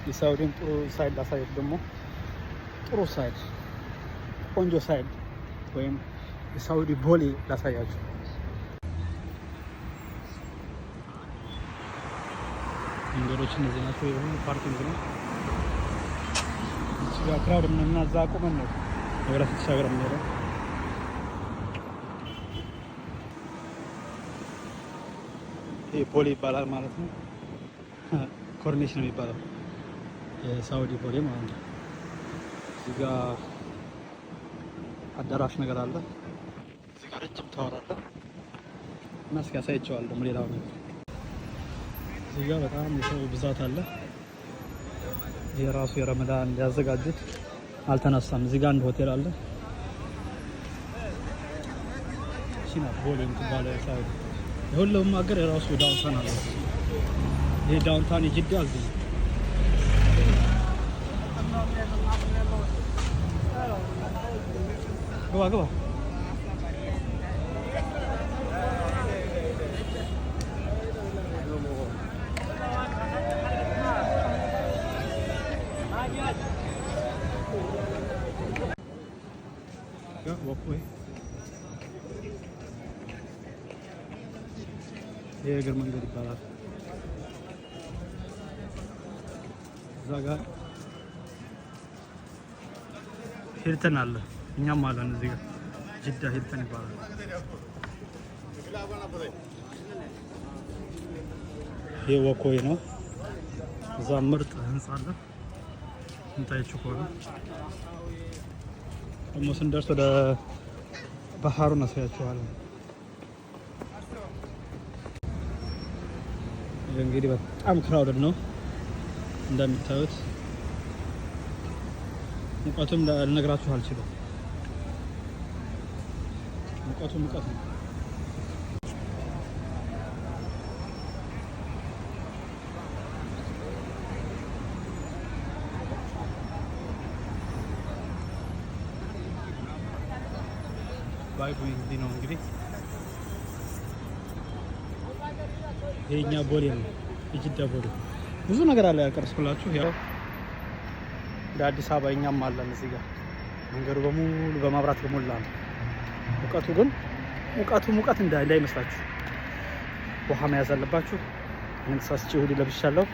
የሳውዲን ጥሩ ሳይድ ላሳያችሁ ደግሞ ጥሩ ሳይድ ቆንጆ ሳይድ ወይም የሳውዲ ቦሌ ላሳያችሁ። መንገዶች እነዚህ ናቸው። የሆነ ፓርኪንግ ነው። እዚህ ጋር ክራውድ እና እዛ ቆመን ነው ነገራት ተሻገረ ነው። ይሄ ቦሌ ይባላል ማለት ነው። ኮርኒሽ ነው የሚባለው የሳውዲ ቦሌ ማለት ነው። እዚህ ጋር አዳራሽ ነገር አለ። እዚህ ጋር ረጅም ታወር አለ እና እስኪ ያሳያቸዋለሁ ደግሞ ሌላው ነገር። እዚህ ጋር በጣም የሰው ብዛት አለ። ይሄ ራሱ የረመዳን ያዘጋጁት አልተነሳም። እዚህ ጋር አንድ ሆቴል አለ። ሲና ቦሌ የምትባለው ሳውዲ የሁሉም ሀገር የራሱ ዳውንታውን አለ። ይሄ ዳውንታውን የጅዳ እዚህ ግባ ግባ የእግር መንገድ ይባላል። እዛ ጋር ሂልተን አለ። እኛም አለን እዚህ ጋር ጅዳ ሂልተን ይባላል። ይሄ ወኮይ ነው። እዛ ምርጥ ህንጻ አለ። እንታይችሁ ከሆነ ደግሞ ስንደርስ ወደ ባህሩን አሳያችኋለሁ። እንግዲህ በጣም ክራውድድ ነው እንደምታዩት። ሙቀቱም ልነግራችሁ አልችልም። ሙቀቱ ሙቀት ነው። ባይቡ እንግዲህ ነው እንግዲህ የኛ ቦሌ ነው። የጅዳ ቦሌ ብዙ ነገር አለ ያቀርስኩላችሁ። ያው እንደ አዲስ አበባ እኛም አለን እዚህ ጋር መንገዱ በሙሉ በመብራት የሞላ ነው። ሙቀቱ ግን ሙቀት እንዳይመስላችሁ ውሃ መያዝ አለባችሁ። ምን ተሳስቼ ሁሉ ለብሻለሁ።